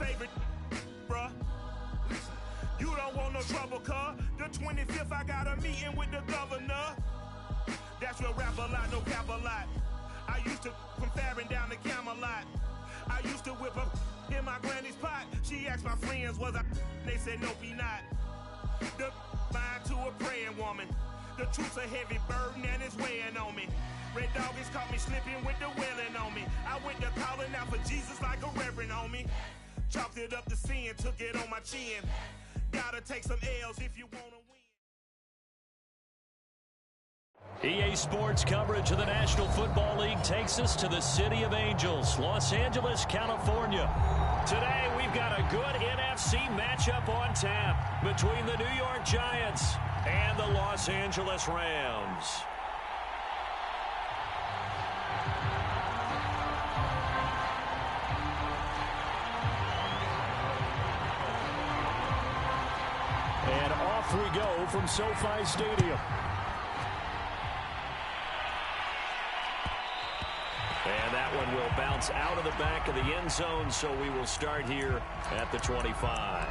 favorite, bruh. You don't want no trouble, cuz. The 25th, I got a meeting with the governor. That's real rap a lot, no cap a lot. I used to from Farron down to Camelot. I used to whip up in my granny's pot. She asked my friends, was I? They said, nope, he not. The mind to a praying woman. The truth's a heavy burden and it's weighing on me. Red doggies caught me slipping with the wailing on me. I went to calling out for Jesus like a reverend on me. Chalked it up to sin, took it on my chin. Gotta take some L's if you wanna win. EA Sports coverage of the National Football League takes us to the City of Angels, Los Angeles, California. Today, we've got a good NFC matchup on tap between the New York Giants and the Los Angeles Rams. And off we go from SoFi Stadium. And that one will bounce out of the back of the end zone, so we will start here at the 25.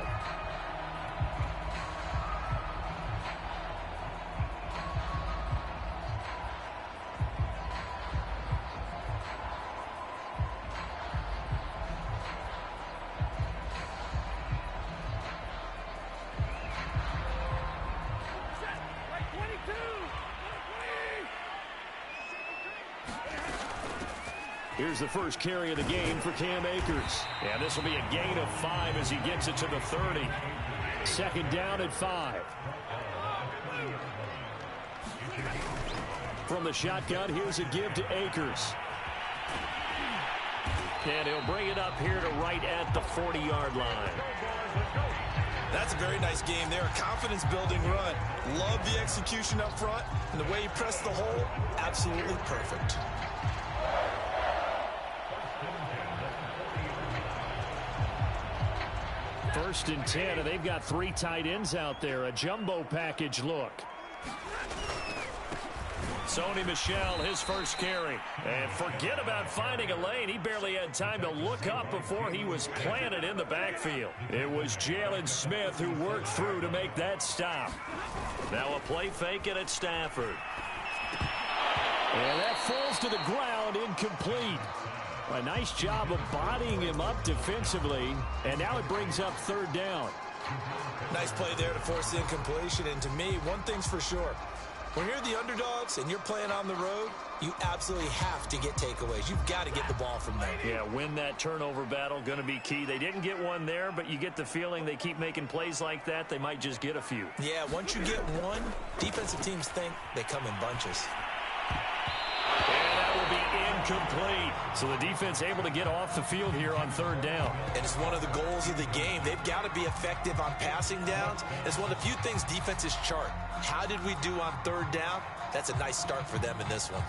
Here's the first carry of the game for Cam Akers. And this will be a gain of 5 as he gets it to the 30. Second down at 5. From the shotgun, here's a give to Akers. And he'll bring it up here to right at the 40-yard line. That's a very nice game there. A confidence-building run. Love the execution up front. And the way he pressed the hole, absolutely perfect. First and 10, and they've got 3 tight ends out there. A jumbo package look. Sony Michel, his first carry. And forget about finding a lane. He barely had time to look up before he was planted in the backfield. It was Jalen Smith who worked through to make that stop. Now a play fake it at Stafford. And that falls to the ground, incomplete. A nice job of bodying him up defensively, and now it brings up third down. Nice play there to force the incompletion, and to me, one thing's for sure. When you're the underdogs and you're playing on the road, you absolutely have to get takeaways. You've got to get the ball from there. Yeah, win that turnover battle, going to be key. They didn't get one there, but you get the feeling they keep making plays like that, they might just get a few. Yeah, once you get one, defensive teams think they come in bunches. And that will be incomplete. So the defense able to get off the field here on third down. And it's one of the goals of the game. They've got to be effective on passing downs. It's one of the few things defenses chart. How did we do on third down? That's a nice start for them in this one.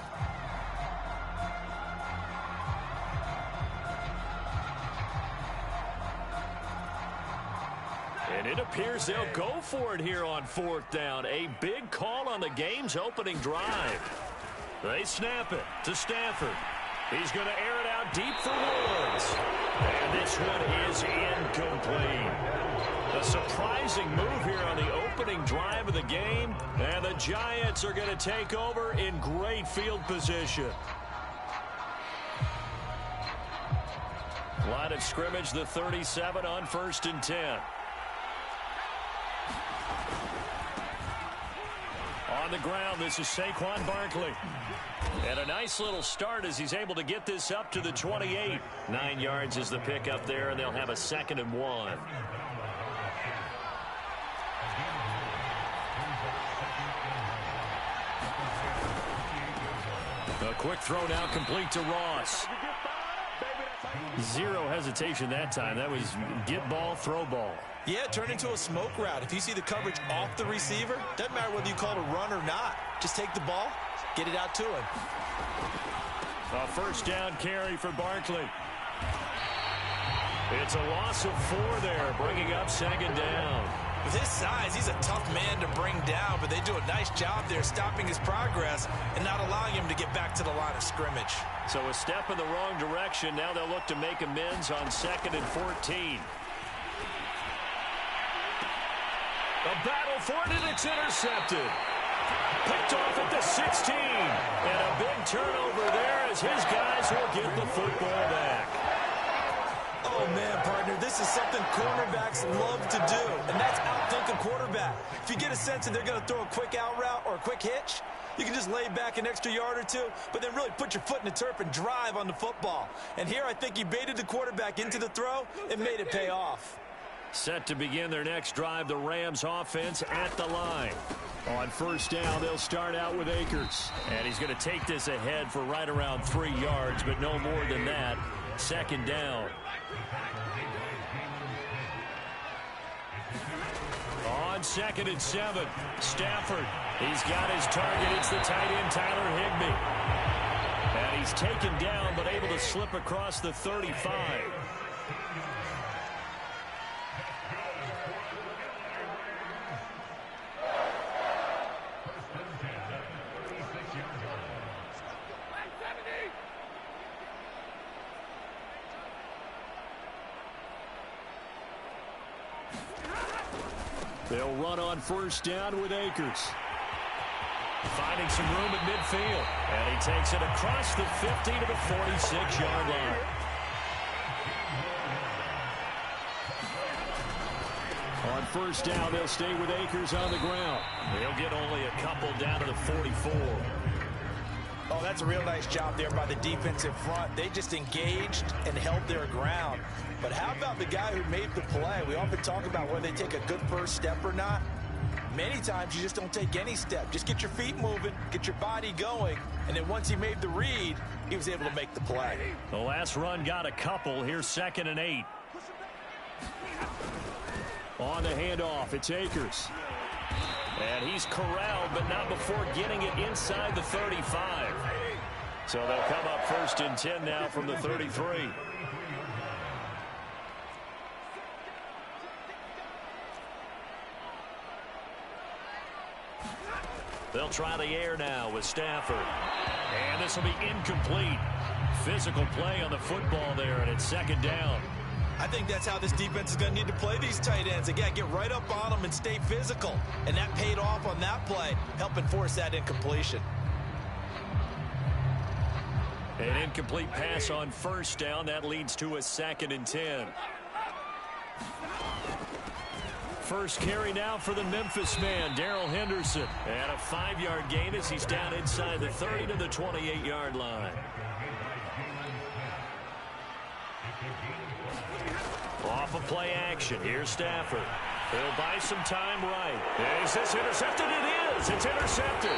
And it appears they'll go for it here on fourth down. A big call on the game's opening drive. They snap it to Stafford. He's going to air it out deep for Woods. And this one is incomplete. A surprising move here on the opening drive of the game. And the Giants are going to take over in great field position. Line of scrimmage, the 37 on 1st and 10. On the ground, this is Saquon Barkley. And a nice little start as he's able to get this up to the 28. 9 yards is the pickup there, and they'll have a 2nd and 1. A quick throw now complete to Ross. Zero hesitation that time. That was get ball, throw ball. Yeah, turn into a smoke route. If you see the coverage off the receiver, doesn't matter whether you call it a run or not. Just take the ball, get it out to him. A first down carry for Barkley. It's a loss of 4 there, bringing up 2nd down. With his size, he's a tough man to bring down, but they do a nice job there stopping his progress and not allowing him to get back to the line of scrimmage. So a step in the wrong direction. Now they'll look to make amends on 2nd and 14. A battle for it, and it's intercepted. Picked off at the 16. And a big turnover there as his guys will get the football back. Oh, man, partner, this is something cornerbacks love to do, and that's outthink a quarterback. If you get a sense that they're going to throw a quick out route or a quick hitch, you can just lay back an extra yard or two, but then really put your foot in the turf and drive on the football. And here I think he baited the quarterback into the throw and made it pay off. Set to begin their next drive, the Rams offense at the line. On 1st down, they'll start out with Akers. And he's going to take this ahead for right around 3 yards, but no more than that. 2nd down. On 2nd and 7, Stafford. He's got his target. It's the tight end, Tyler Higbee. And he's taken down, but able to slip across the 35. They'll run on 1st down with Akers. Finding some room at midfield. And he takes it across the 50 to the 46-yard line. On 1st down, they'll stay with Akers on the ground. They'll get only a couple down to the 44. Oh, that's a real nice job there by the defensive front. They just engaged and held their ground. But how about the guy who made the play? We often talk about whether they take a good first step or not. Many times you just don't take any step. Just get your feet moving, get your body going, and then once he made the read, he was able to make the play. The last run got a couple. Here's 2nd and 8. On the handoff, it's Akers. And he's corralled, but not before getting it inside the 35. So they'll come up 1st and 10 now from the 33. They'll try the air now with Stafford. And this will be incomplete. Physical play on the football there, and it's 2nd down. I think that's how this defense is going to need to play these tight ends. Again, get right up on them and stay physical. And that paid off on that play, helping force that incompletion. An incomplete pass on 1st down. That leads to a 2nd and 10. First carry now for the Memphis man, Darrell Henderson. And a 5-yard gain as he's down inside the 30 to the 28-yard line. Off of play action. Here's Stafford. He'll buy some time right. Is this intercepted? It is. It's intercepted.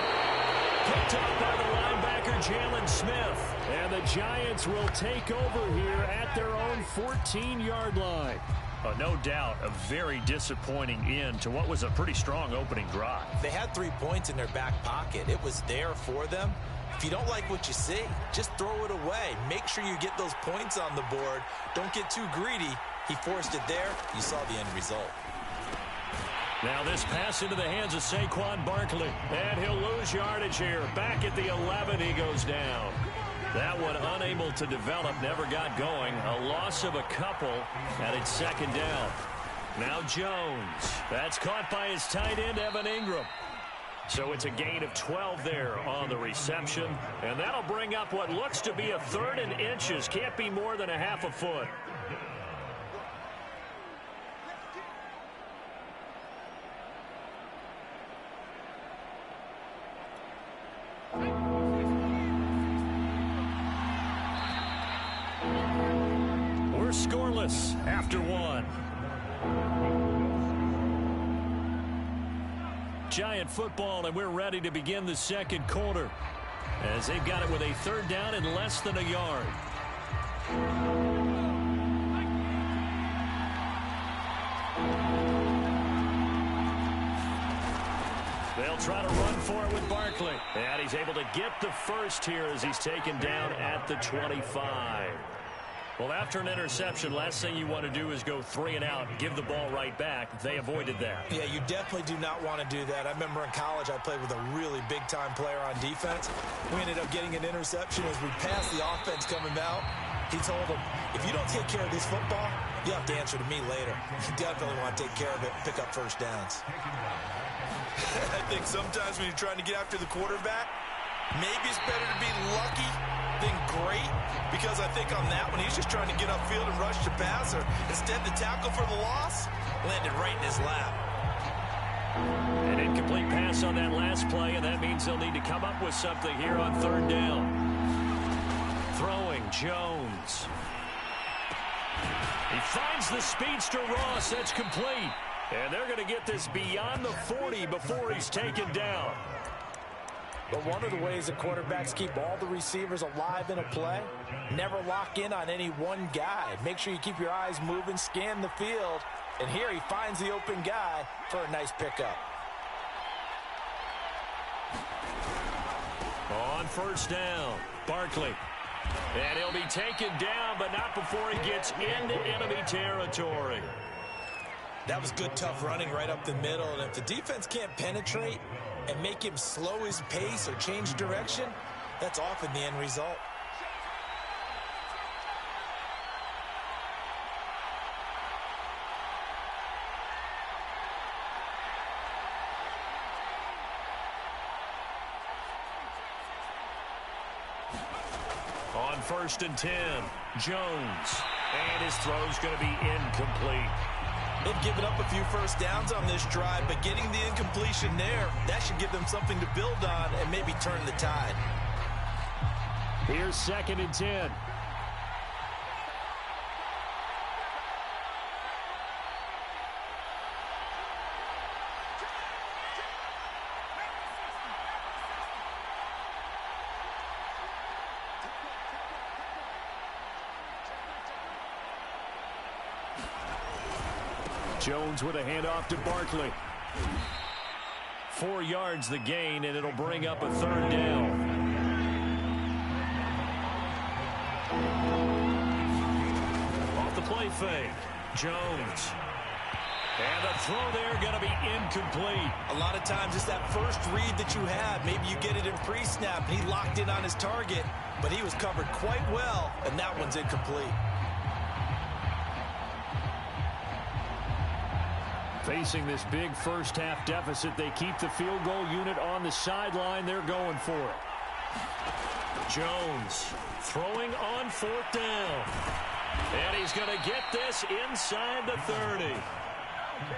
Picked up by the linebacker, Jalen Smith. And the Giants will take over here at their own 14-yard line. No doubt a very disappointing end to what was a pretty strong opening drive. They had 3 points in their back pocket. It was there for them. If you don't like what you see, just throw it away. Make sure you get those points on the board. Don't get too greedy. He forced it there. You saw the end result. Now this pass into the hands of Saquon Barkley. And he'll lose yardage here. Back at the 11, he goes down. That one unable to develop, never got going. A loss of a couple, and it's 2nd down. Now Jones. That's caught by his tight end, Evan Ingram. So it's a gain of 12 there on the reception. And that'll bring up what looks to be a 3rd and inches. Can't be more than a half a foot. We're scoreless after 1. Giant football, and we're ready to begin the 2nd quarter as they've got it with a 3rd down and less than a yard. They'll try to run for it with Barkley. And he's able to get the first here as he's taken down at the 25. Well, after an interception, last thing you want to do is go 3 and out and give the ball right back. They avoided that. Yeah, you definitely do not want to do that. I remember in college I played with a really big-time player on defense. We ended up getting an interception as we passed the offense coming out. He told him, if you don't take care of this football, you have to answer to me later. You definitely want to take care of it and pick up first downs. I think sometimes when you're trying to get after the quarterback, maybe it's better to be lucky than great, because I think on that one, he's just trying to get upfield and rush the passer. Instead, the tackle for the loss landed right in his lap. An incomplete pass on that last play, and that means they'll need to come up with something here on 3rd down. Throwing, Jones. He finds the speedster Ross. That's complete. And they're going to get this beyond the 40 before he's taken down. But one of the ways that quarterbacks keep all the receivers alive in a play, never lock in on any one guy. Make sure you keep your eyes moving, scan the field. And here he finds the open guy for a nice pickup. On 1st down, Barkley. And he'll be taken down, but not before he gets into enemy territory. That was good, tough running right up the middle. And if the defense can't penetrate and make him slow his pace or change direction, that's often the end result. On 1st and 10, Jones. And his throw's going to be incomplete. They've given up a few first downs on this drive, but getting the incompletion there, that should give them something to build on and maybe turn the tide. Here's 2nd and 10. Jones with a handoff to Barkley. 4 yards the gain, and it'll bring up a 3rd down. Off the play fake, Jones. And the throw there going to be incomplete. A lot of times it's that first read that you have. Maybe you get it in pre-snap, and he locked in on his target, but he was covered quite well, and that one's incomplete. Facing this big first-half deficit, they keep the field goal unit on the sideline. They're going for it. Jones throwing on 4th down. And he's going to get this inside the 30.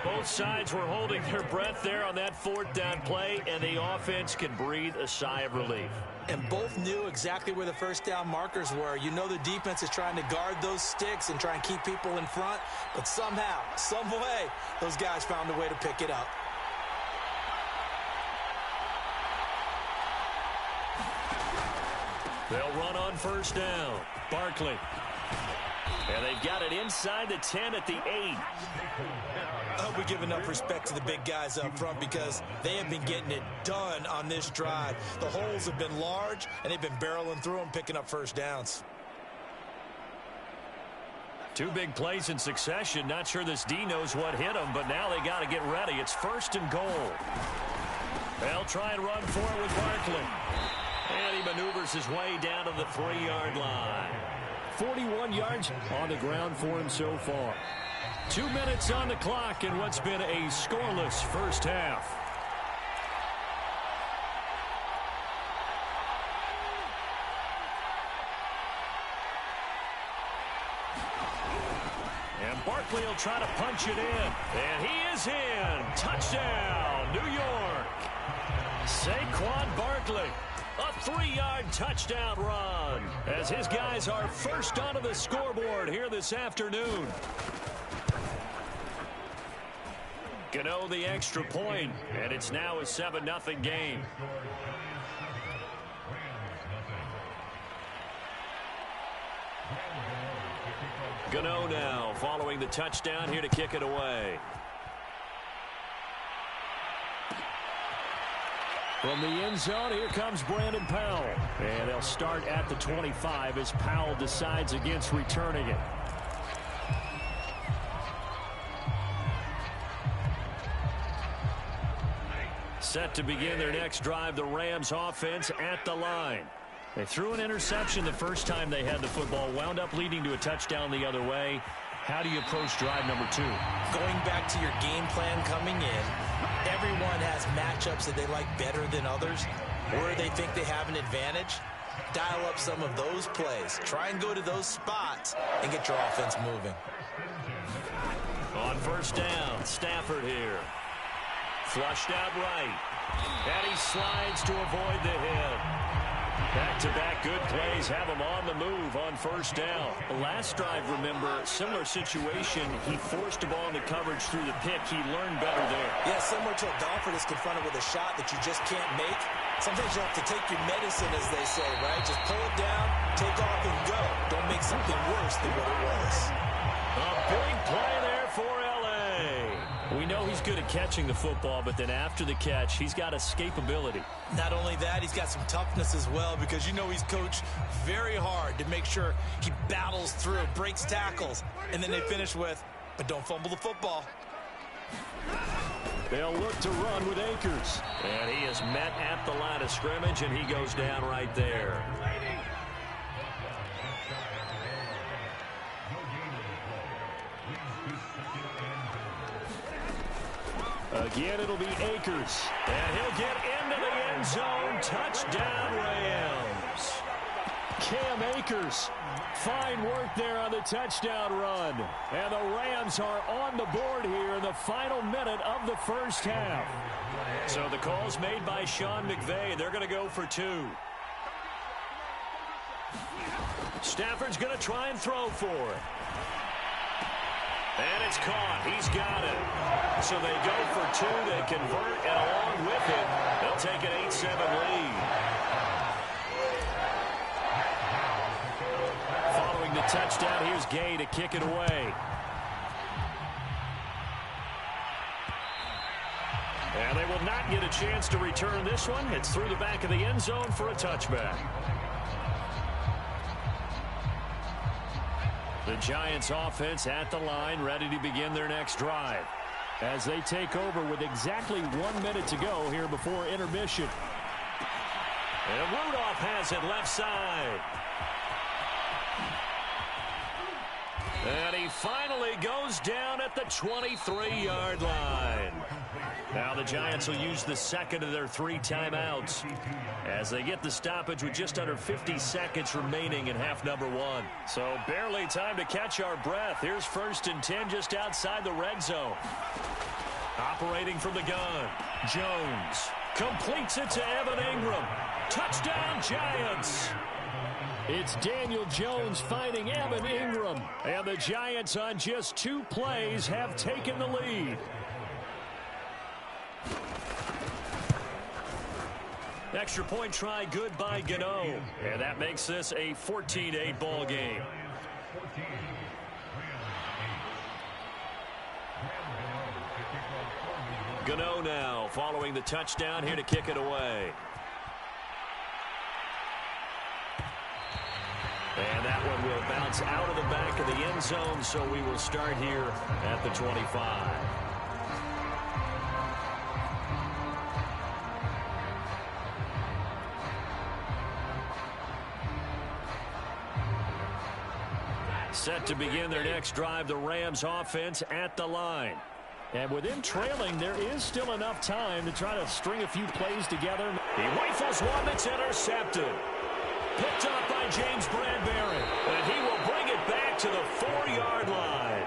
Both sides were holding their breath there on that 4th down play, and the offense can breathe a sigh of relief. And both knew exactly where the first down markers were. You know the defense is trying to guard those sticks and try and keep people in front, but somehow, some way, those guys found a way to pick it up. They'll run on 1st down. Barkley. And they've got it inside the 10 at the 8. I hope we give enough respect to the big guys up front because they have been getting it done on this drive. The holes have been large, and they've been barreling through them, picking up first downs. 2 big plays in succession. Not sure this D knows what hit them, but now they got to get ready. It's 1st and goal. They'll try and run for it with Barkley. And he maneuvers his way down to the 3-yard line. 41 yards on the ground for him so far. 2 minutes on the clock in what's been a scoreless first half. And Barkley will try to punch it in. And he is in. Touchdown, New York. Saquon Barkley. A 3-yard touchdown run as his guys are first onto the scoreboard here this afternoon. Gano the extra point, and it's now a 7-0 game. Gano now following the touchdown here to kick it away. From the end zone, here comes Brandon Powell. And they'll start at the 25 as Powell decides against returning it. Set to begin their next drive, the Rams offense at the line. They threw an interception the first time they had the football, wound up leading to a touchdown the other way. How do you approach drive number 2? Going back to your game plan coming in, everyone has matchups that they like better than others, where they think they have an advantage. Dial up some of those plays. Try and go to those spots and get your offense moving. On first down, Stafford here. Flushed out right. And he slides to avoid the hit. Back-to-back good plays have him on the move on first down. Last drive, remember, similar situation. He forced the ball into coverage through the pick. He learned better there. Yeah, similar to a golfer that's confronted with a shot that you just can't make. Sometimes you have to take your medicine, as they say, right? Just pull it down, take off, and go. Don't make something worse than what it was. A big play there for L.A. We know he's good at catching the football, but then after the catch, he's got escapability. Not only that, he's got some toughness as well, because you know he's coached very hard to make sure he battles through, breaks tackles, and then they finish with, but don't fumble the football. They'll look to run with Akers. And he is met at the line of scrimmage, and he goes down right there. Again, it'll be Akers. And he'll get into the end zone. Touchdown, Rams. Cam Akers. Fine work there on the touchdown run. And the Rams are on the board here in the final minute of the first half. So the call's made by Sean McVay. They're going to go for 2. Stafford's going to try and throw for it. And it's caught. He's got it. So they go for 2. They convert, and along with it, they'll take an 8-7 lead. Following the touchdown, here's Gay to kick it away. And they will not get a chance to return this one. It's through the back of the end zone for a touchback. The Giants offense at the line, ready to begin their next drive as they take over with exactly 1 minute to go here before intermission. And Rudolph has it left side. And he finally goes down at the 23-yard line. Now the Giants will use the second of their 3 timeouts as they get the stoppage with just under 50 seconds remaining in half number 1. So barely time to catch our breath. Here's 1st and 10 just outside the red zone. Operating from the gun, Jones completes it to Evan Ingram. Touchdown, Giants! It's Daniel Jones finding Evan Ingram. And the Giants on just 2 plays have taken the lead. Extra point try good by Gano. And that makes this a 14-8 ball game. Gano now following the touchdown here to kick it away. And that one will bounce out of the back of the end zone, so we will start here at the 25. Set to begin their next drive, the Rams offense at the line. And with him trailing, there is still enough time to try to string a few plays together. He rifles one that's intercepted. Picked up by James Bradbury. And he will bring it back to the 4-yard line.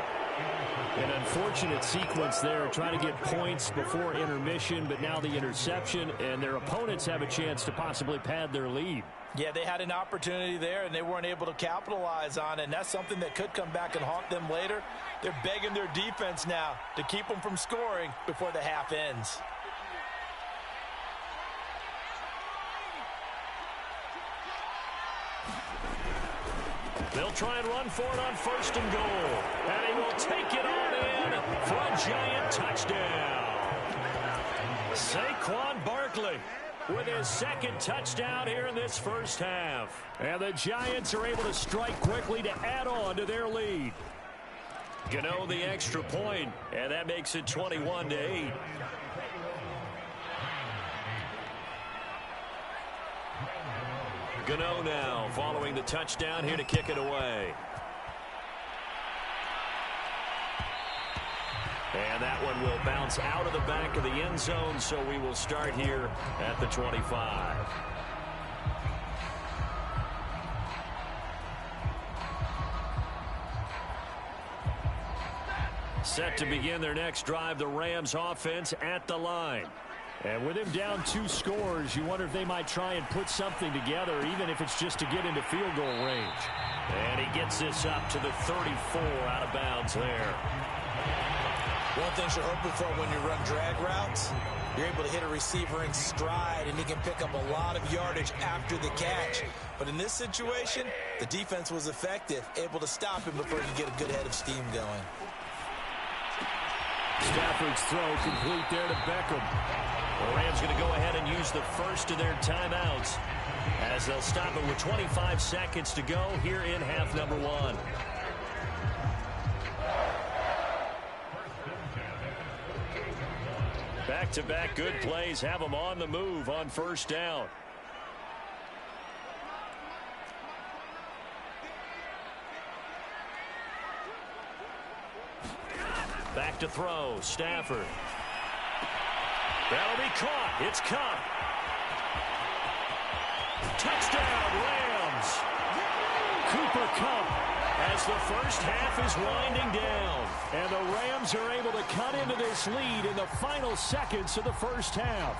An unfortunate sequence there, trying to get points before intermission, but now the interception, and their opponents have a chance to possibly pad their lead. Yeah, they had an opportunity there, and they weren't able to capitalize on it, and that's something that could come back and haunt them later. They're begging their defense now to keep them from scoring before the half ends. They'll try and run for it on 1st and goal. And he will take it on in for a Giant touchdown. Saquon Barkley. with his second touchdown here in this first half. And the Giants are able to strike quickly to add on to their lead. Gano the extra point, and that makes it 21-8. Gano now following the touchdown here to kick it away. And that one will bounce out of the back of the end zone, so we will start here at the 25. Set to begin their next drive, the Rams offense at the line. And with him down 2 scores, you wonder if they might try and put something together, even if it's just to get into field goal range. And he gets this up to the 34 out of bounds there. One thing you're hoping for when you run drag routes, you're able to hit a receiver in stride, and he can pick up a lot of yardage after the catch. But in this situation, the defense was effective, able to stop him before he could get a good head of steam going. Stafford's throw complete there to Beckham. The Rams going to go ahead and use the first of their timeouts as they'll stop it with 25 seconds to go here in half number 1. Back-to-back good plays have them on the move on first down. Back to throw, Stafford. That'll be caught. It's caught. Touchdown, Rams. Cooper Kupp as the first half is winding down. And the Rams are able to cut into this lead in the final seconds of the first half.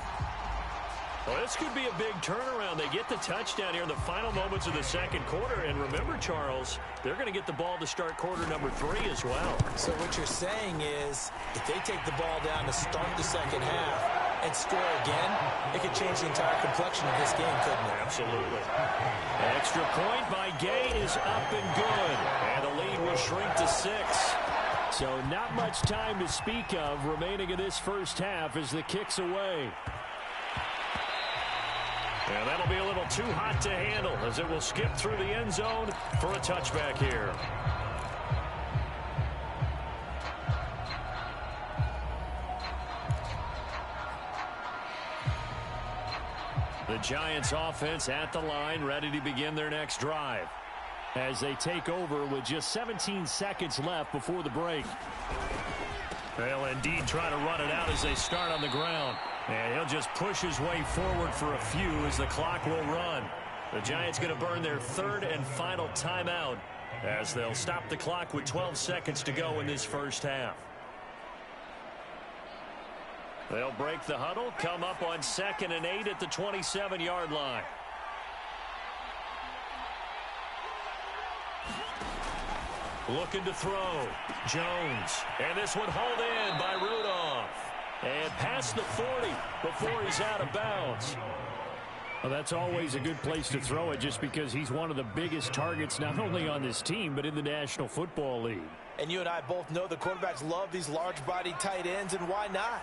Well, this could be a big turnaround. They get the touchdown here in the final moments of the second quarter. And remember, Charles, they're going to get the ball to start quarter number 3 as well. So what you're saying is if they take the ball down to start the second half and score again, it could change the entire complexion of this game, couldn't it? Absolutely. Extra point by Gay is up and good. And the lead will shrink to 6. So not much time to speak of remaining in this first half as the kick's away. And that'll be a little too hot to handle as it will skip through the end zone for a touchback here. The Giants offense at the line, ready to begin their next drive as they take over with just 17 seconds left before the break. They'll indeed try to run it out as they start on the ground. And he'll just push his way forward for a few as the clock will run. The Giants going to burn their third and final timeout as they'll stop the clock with 12 seconds to go in this first half. They'll break the huddle, come up on 2nd and 8 at the 27-yard line. Looking to throw. Jones. And this one hauled in by Rudolph. And past the 40 before he's out of bounds. Well, that's always a good place to throw it just because he's one of the biggest targets not only on this team but in the National Football League. And you and I both know the quarterbacks love these large-bodied tight ends, and why not?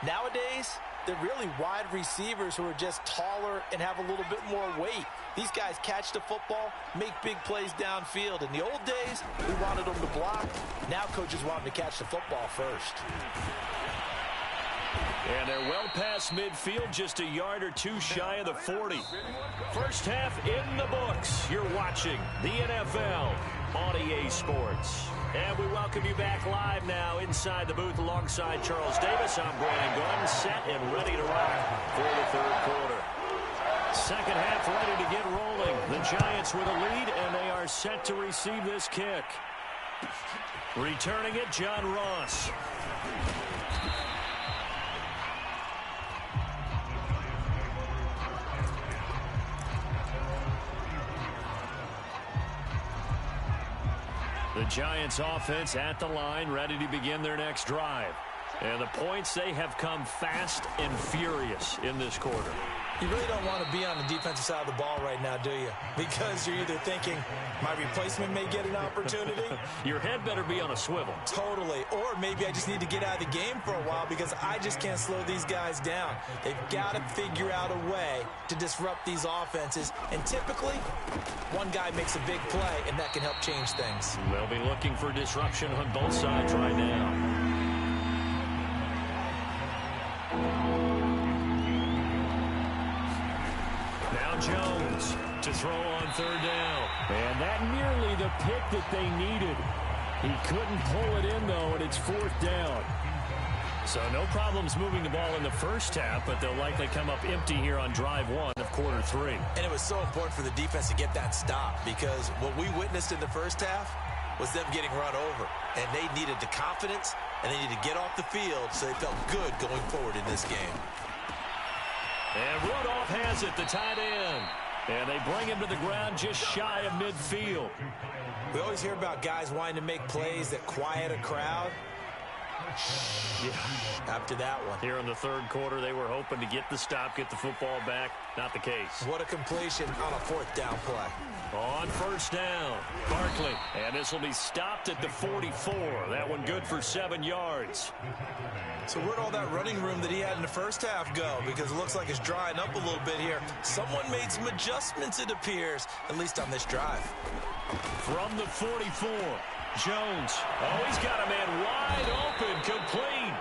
Nowadays, they're really wide receivers who are just taller and have a little bit more weight. These guys catch the football, make big plays downfield. In the old days, we wanted them to block. Now coaches want them to catch the football first. And they're well past midfield, just a yard or two shy of the 40. First half in the books. You're watching the NFL on EA Sports. And we welcome you back live now inside the booth alongside Charles Davis. I'm Brandon Gordon, set and ready to rock for the third quarter. Second half ready to get rolling. The Giants with a lead, and they are set to receive this kick. Returning it, John Ross. The Giants offense at the line, ready to begin their next drive. And the points, they have come fast and furious in this quarter. You really don't want to be on the defensive side of the ball right now, do you? Because you're either thinking, my replacement may get an opportunity. Your head better be on a swivel. Totally. Or maybe I just need to get out of the game for a while because I just can't slow these guys down. They've got to figure out a way to disrupt these offenses. And typically, one guy makes a big play, and that can help change things. They'll be looking for disruption on both sides right now. Jones to throw on third down. And that nearly the pick that they needed. He couldn't pull it in, though, and it's fourth down. So no problems moving the ball in the first half, but they'll likely come up empty here on drive one of quarter three. And it was so important for the defense to get that stop because what we witnessed in the first half was them getting run over. And they needed the confidence, and they needed to get off the field so they felt good going forward in this game. And Rudolph has it, the tight end. And they bring him to the ground just shy of midfield. We always hear about guys wanting to make plays that quiet a crowd. Yeah, after that one. Here in the third quarter, they were hoping to get the stop, get the football back. Not the case. What a completion on a fourth down play. On first down, Barkley. And this will be stopped at the 44. That one good for 7 yards. So where'd all that running room that he had in the first half go? Because it looks like it's drying up a little bit here. Someone made some adjustments, it appears, at least on this drive. From the 44, Jones. Oh, he's got a man wide open, complete.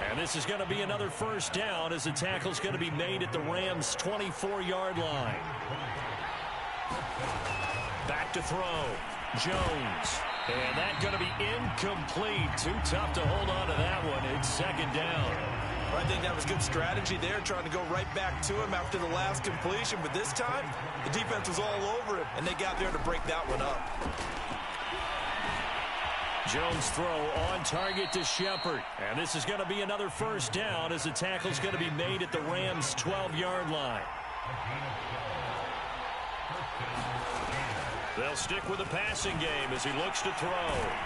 And this is going to be another first down as the tackle's going to be made at the Rams' 24-yard line. Back to throw. Jones. And that's going to be incomplete. Too tough to hold on to that one. It's second down. Well, I think that was good strategy there, trying to go right back to him after the last completion. But this time, the defense was all over him, and they got there to break that one up. Jones throw on target to Shepard. And this is going to be another first down as the tackle's going to be made at the Rams' 12-yard line. They'll stick with the passing game as he looks to throw.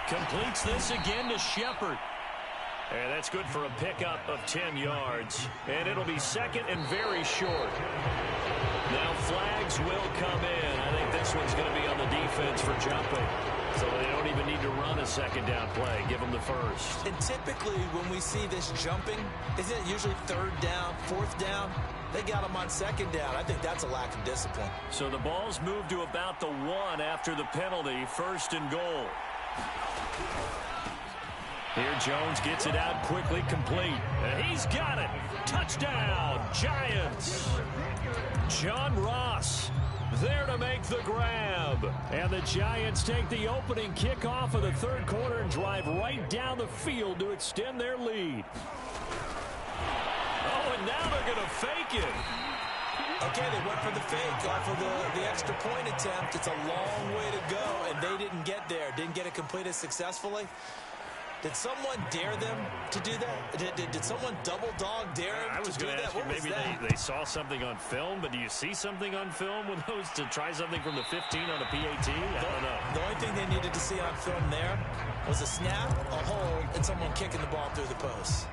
Completes this again to Shepard. And that's good for a pickup of 10 yards. And it'll be second and very short. Now flags will come in. I think this one's going to be on the defense for jumping. So they don't even need to run a second down play. Give them the first. And typically when we see this jumping, isn't it usually third down, fourth down? They got him on second down. I think that's a lack of discipline. So the ball's moved to about the 1 after the penalty. First and goal. Here Jones gets it out quickly, complete. And he's got it. Touchdown, Giants. John Ross there to make the grab. And the Giants take the opening kickoff of the third quarter and drive right down the field to extend their lead. Oh, and now they're going to fake it. Okay, they went for the fake off of the extra point attempt. It's a long way to go, and they didn't get there. Didn't get it completed successfully. Did someone dare them to do that? Did someone double dog dare them I was to do going to that? ask you, maybe they saw something on film, but do you see something on film with those to try something from the 15 on a PAT? I don't know. The only thing they needed to see on film there was a snap, a hold, and someone kicking the ball through the post.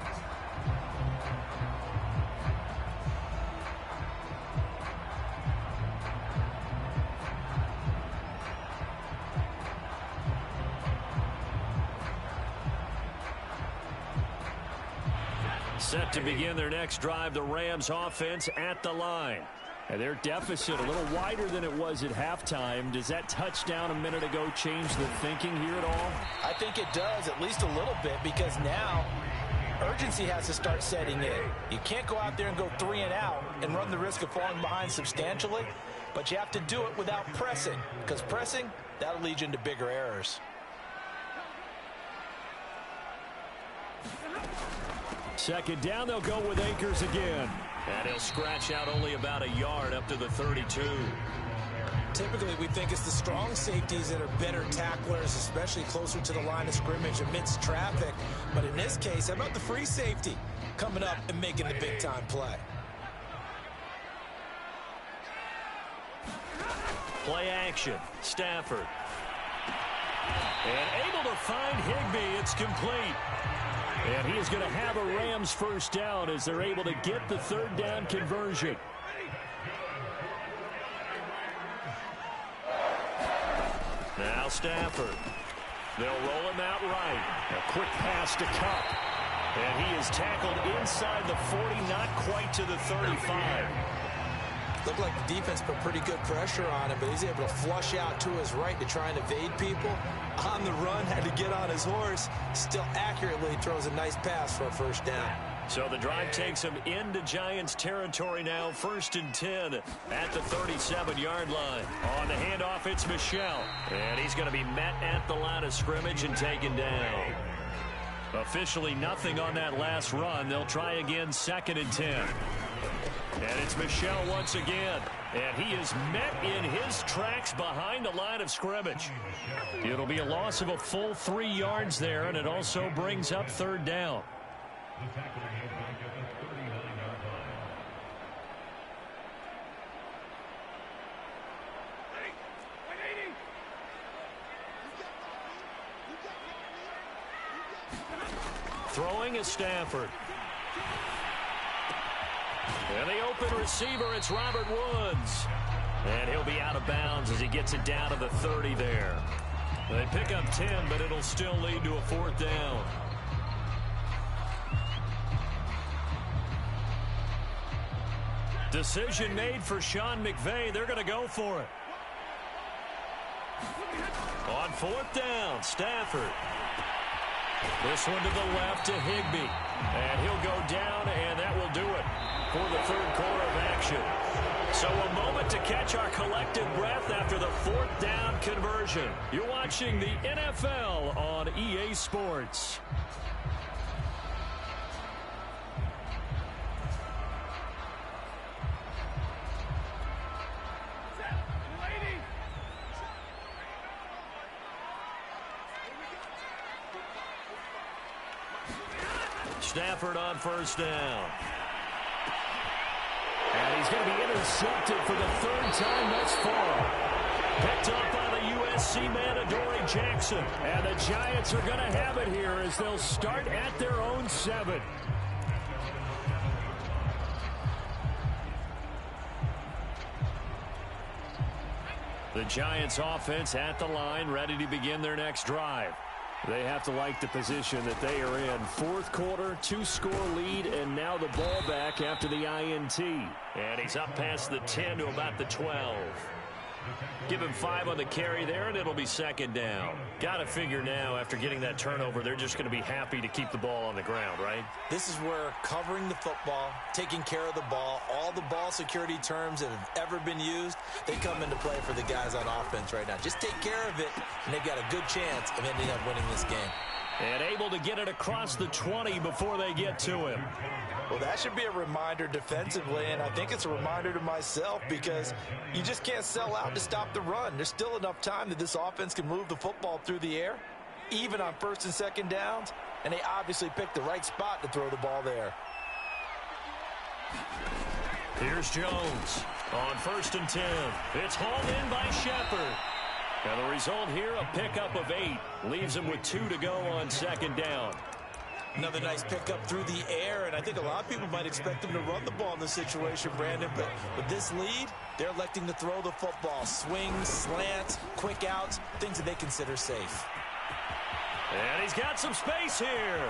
Set to begin their next drive, the Rams offense at the line. And their deficit a little wider than it was at halftime. Does that touchdown a minute ago change the thinking here at all? I think it does, at least a little bit, because now urgency has to start setting in. You can't go out there and go 3 and out and run the risk of falling behind substantially, but you have to do it without pressing, because pressing, that'll lead you into bigger errors. Second down, they'll go with Akers again. And he'll scratch out only about a yard up to the 32. Typically, we think it's the strong safeties that are better tacklers, especially closer to the line of scrimmage amidst traffic. But in this case, how about the free safety coming up and making the big-time play? Play action. Stafford. And able to find Higbee. It's complete. And he is going to have a Rams first down as they're able to get the third down conversion. Stafford. They'll roll him out right. A quick pass to Cup. And he is tackled inside the 40, not quite to the 35. Looked like the defense put pretty good pressure on him, but he's able to flush out to his right to try and evade people. On the run, had to get on his horse. Still accurately throws a nice pass for a first down. So the drive takes him into Giants territory now. 1st and 10 at the 37-yard line. On the handoff, it's Michel. And he's going to be met at the line of scrimmage and taken down. Officially nothing on that last run. They'll try again 2nd and 10. And it's Michel once again. And he is met in his tracks behind the line of scrimmage. It'll be a loss of a full 3 yards there, and it also brings up 3rd down. Throwing is Stafford. And the open receiver, it's Robert Woods. And he'll be out of bounds as he gets it down to the 30 there. They pick up 10, but it'll still lead to a 4th down. Decision made for Sean McVay. They're going to go for it. On 4th down, Stafford. This one to the left to Higbee. And he'll go down, and that will do it for the 3rd quarter of action. So a moment to catch our collective breath after the 4th down conversion. You're watching the NFL on EA Sports. Stafford on 1st down. And he's going to be intercepted for the 3rd time thus far. Picked up by the USC man, Adoree Jackson. And the Giants are going to have it here as they'll start at their own 7. The Giants offense at the line, ready to begin their next drive. They have to like the position that they are in. 4th quarter, 2-score lead, and now the ball back after the INT. And he's up past the 10 to about the 12. Give him 5 on the carry there, and it'll be 2nd down. Got to figure now, after getting that turnover, they're just going to be happy to keep the ball on the ground, right? This is where covering the football, taking care of the ball, all the ball security terms that have ever been used, they come into play for the guys on offense right now. Just take care of it, and they've got a good chance of ending up winning this game. And able to get it across the 20 before they get to him. Well, that should be a reminder defensively, and I think it's a reminder to myself because you just can't sell out to stop the run. There's still enough time that this offense can move the football through the air, even on 1st and 2nd downs, and they obviously picked the right spot to throw the ball there. Here's Jones on 1st and 10. It's hauled in by Shepard. And the result here, a pickup of 8. Leaves him with 2 to go on 2nd down. Another nice pickup through the air, and I think a lot of people might expect him to run the ball in this situation, Brandon, but with this lead, they're electing to throw the football. Swings, slants, quick outs, things that they consider safe. And he's got some space here.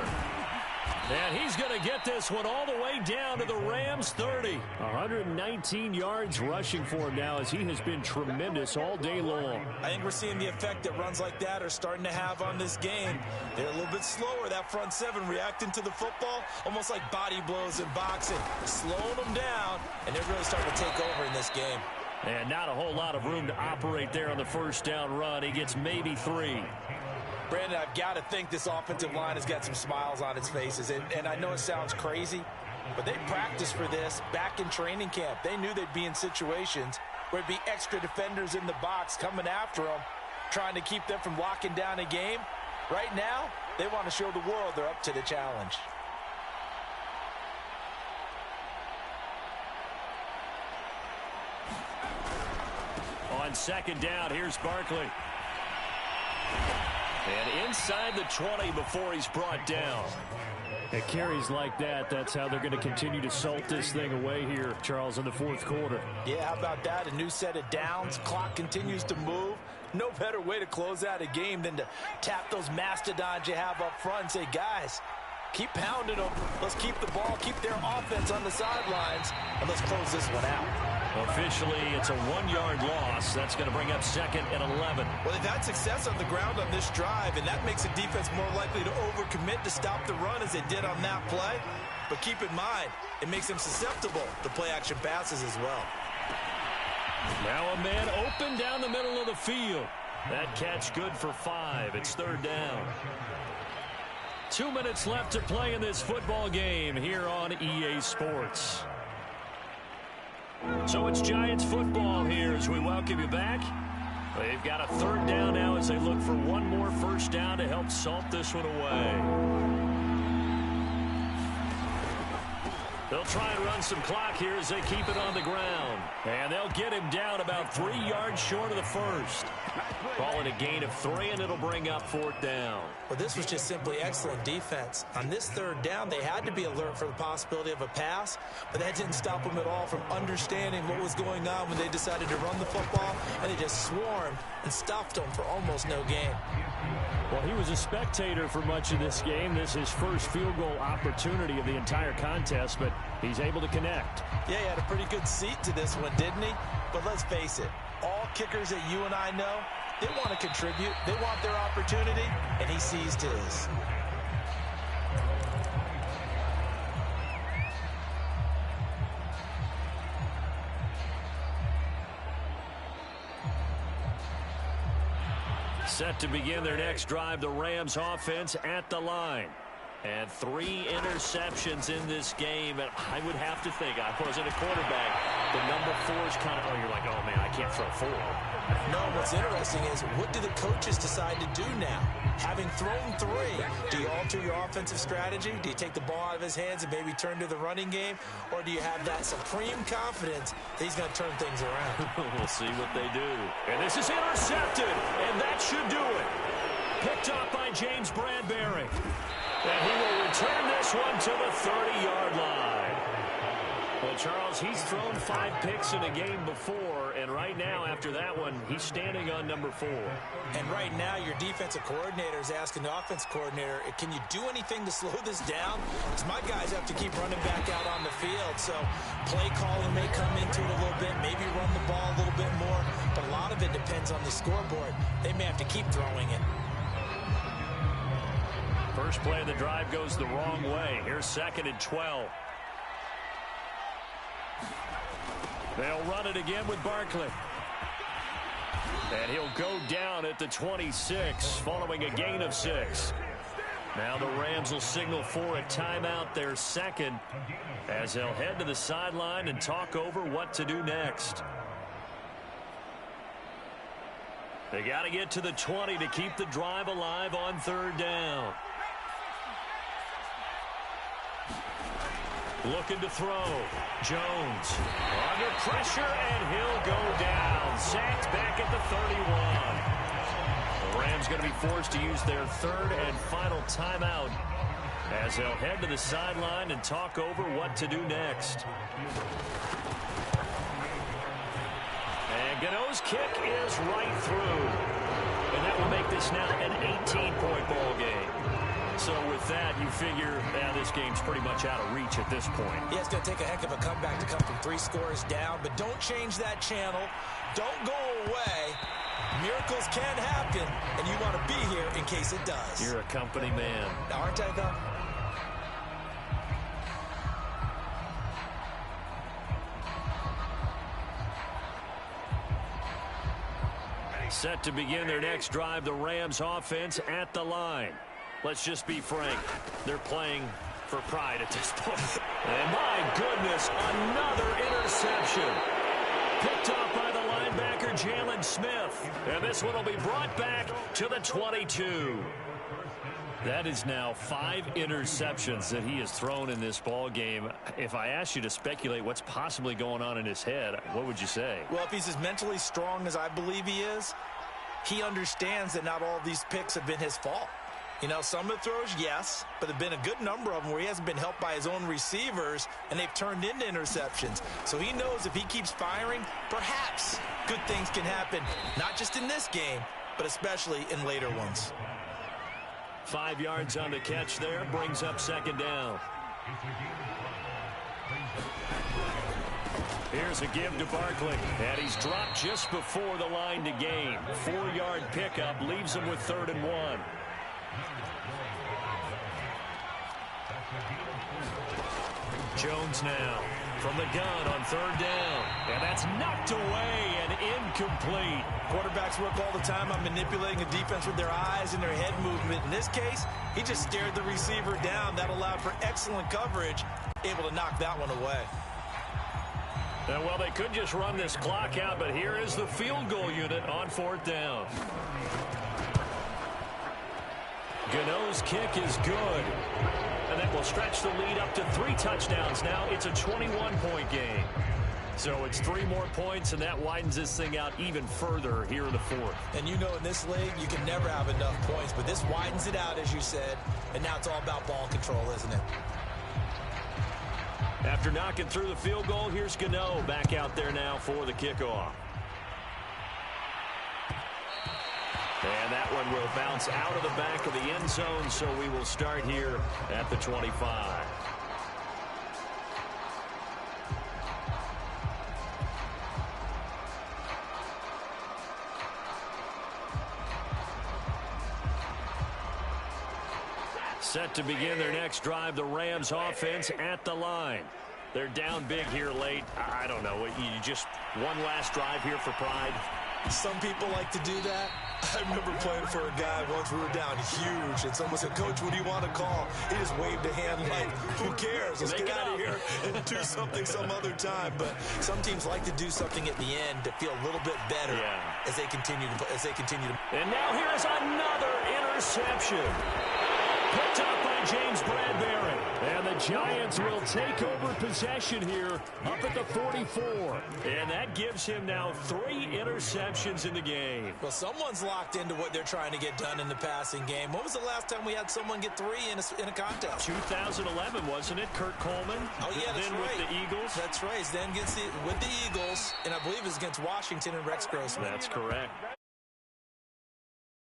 And he's going to get this one all the way down to the Rams 30. 119 yards rushing for him now as he has been tremendous all day long. I think we're seeing the effect that runs like that are starting to have on this game. They're a little bit slower, that front 7, reacting to the football, almost like body blows in boxing, slowing them down, and they're really starting to take over in this game. And not a whole lot of room to operate there on the 1st down run. He gets maybe 3. Brandon, I've got to think this offensive line has got some smiles on its faces. And I know it sounds crazy, but they practiced for this back in training camp. They knew they'd be in situations where it'd be extra defenders in the box coming after them, trying to keep them from locking down a game. Right now, they want to show the world they're up to the challenge. On 2nd down, here's Barkley. And inside the 20 before he's brought down. At carries like that, that's how they're going to continue to salt this thing away here, Charles, in the 4th quarter. Yeah, how about that? A new set of downs. Clock continues to move. No better way to close out a game than to tap those mastodons you have up front and say, guys, keep pounding them. Let's keep the ball, keep their offense on the sidelines, and let's close this one out. Officially, it's a 1-yard loss. That's going to bring up 2nd and 11. Well, they've had success on the ground on this drive, and that makes the defense more likely to overcommit to stop the run as they did on that play. But keep in mind, it makes them susceptible to play-action passes as well. Now a man open down the middle of the field. That catch good for 5. It's 3rd down. 2 minutes left to play in this football game here on EA Sports. So it's Giants football here as we welcome you back. They've got a 3rd down now as they look for one more first down to help salt this one away. They'll try and run some clock here as they keep it on the ground. And they'll get him down about 3 yards short of the first. Call it a gain of 3, and it'll bring up 4th down. Well, this was just simply excellent defense. On this 3rd down, they had to be alert for the possibility of a pass, but that didn't stop them at all from understanding what was going on when they decided to run the football, and they just swarmed and stuffed them for almost no gain. Well, he was a spectator for much of this game. This is his first field goal opportunity of the entire contest, but he's able to connect. Yeah, he had a pretty good seat to this one, didn't he? But let's face it, all kickers that you and I know, they want to contribute. They want their opportunity, and he seized his. Set to begin their next drive, the Rams offense at the line. And 3 interceptions in this game. And I would have to think, I wasn't a quarterback, the number 4 is kind of, you're like, oh, man, I can't throw 4. No, what's interesting is, what do the coaches decide to do now? Having thrown 3, do you alter your offensive strategy? Do you take the ball out of his hands and maybe turn to the running game? Or do you have that supreme confidence that he's going to turn things around? We'll see what they do. And this is intercepted, and that should do it. Picked up by James Bradbury. And he will return this one to the 30-yard line. Well, Charles, he's thrown 5 picks in a game before, and right now, after that one, he's standing on number 4. And right now, your defensive coordinator is asking the offense coordinator, can you do anything to slow this down? Because my guys have to keep running back out on the field, so play calling may come into it a little bit, maybe run the ball a little bit more, but a lot of it depends on the scoreboard. They may have to keep throwing it. First play of the drive goes the wrong way. Here's 2nd and 12. They'll run it again with Barkley. And he'll go down at the 26, following a gain of 6. Now the Rams will signal for a timeout, their 2nd, as they'll head to the sideline and talk over what to do next. They got to get to the 20 to keep the drive alive on 3rd down. Looking to throw. Jones under pressure, and he'll go down. Sacked back at the 31. The Rams going to be forced to use their 3rd and final timeout as they'll head to the sideline and talk over what to do next. And Gano's kick is right through. And that will make this now an 18-point ball game. So with that, you figure, this game's pretty much out of reach at this point. Yeah, it's going to take a heck of a comeback to come from 3 scores down, but don't change that channel. Don't go away. Miracles can happen, and you want to be here in case it does. You're a company man. Aren't I, though? Set to begin their next drive, the Rams offense at the line. Let's just be frank. They're playing for pride at this point. And my goodness, another interception. Picked off by the linebacker, Jalen Smith. And this one will be brought back to the 22. That is now 5 interceptions that he has thrown in this ball game. If I asked you to speculate what's possibly going on in his head, what would you say? Well, if he's as mentally strong as I believe he is, he understands that not all of these picks have been his fault. You know, some of the throws, yes, but there have been a good number of them where he hasn't been helped by his own receivers, and they've turned into interceptions. So he knows if he keeps firing, perhaps good things can happen, not just in this game, but especially in later ones. 5 yards on the catch there, brings up second down. Here's a give to Barkley, and he's dropped just before the line to gain. 4-yard pickup leaves him with 3rd and 1. Jones now from the gun on 3rd down, and that's knocked away and incomplete. Quarterbacks work all the time on manipulating a defense with their eyes and their head movement. In this case, he just stared the receiver down. That allowed for excellent coverage, able to knock that one away. Well, they could just run this clock out, but here is the field goal unit on 4th down. Gano's kick is good. And that will stretch the lead up to 3 touchdowns now. It's a 21-point game. So it's 3 more points, and that widens this thing out even further here in the 4th. And you know in this league, you can never have enough points, but this widens it out, as you said, and now it's all about ball control, isn't it? After knocking through the field goal, here's Gano back out there now for the kickoff. And that one will bounce out of the back of the end zone, so we will start here at the 25. Set to begin their next drive, the Rams offense at the line. They're down big here late. I don't know. You just one last drive here for pride. Some people like to do that. I remember playing for a guy once. We were down huge, and someone said, "Coach, what do you want to call?" He just waved a hand like, "Who cares? Let's get out of here and do something some other time." But some teams like to do something at the end to feel a little bit better as they continue to. And now here is another interception. Picked up by James Bradbury. And the Giants will take over possession here up at the 44. And that gives him now 3 interceptions in the game. Well, someone's locked into what they're trying to get done in the passing game. When was the last time we had someone get 3 in a contest? 2011, wasn't it? Kurt Coleman? Oh, yeah, that's then right. With the Eagles? That's right. Then with the Eagles, and I believe it was against Washington and Rex Grossman. That's correct.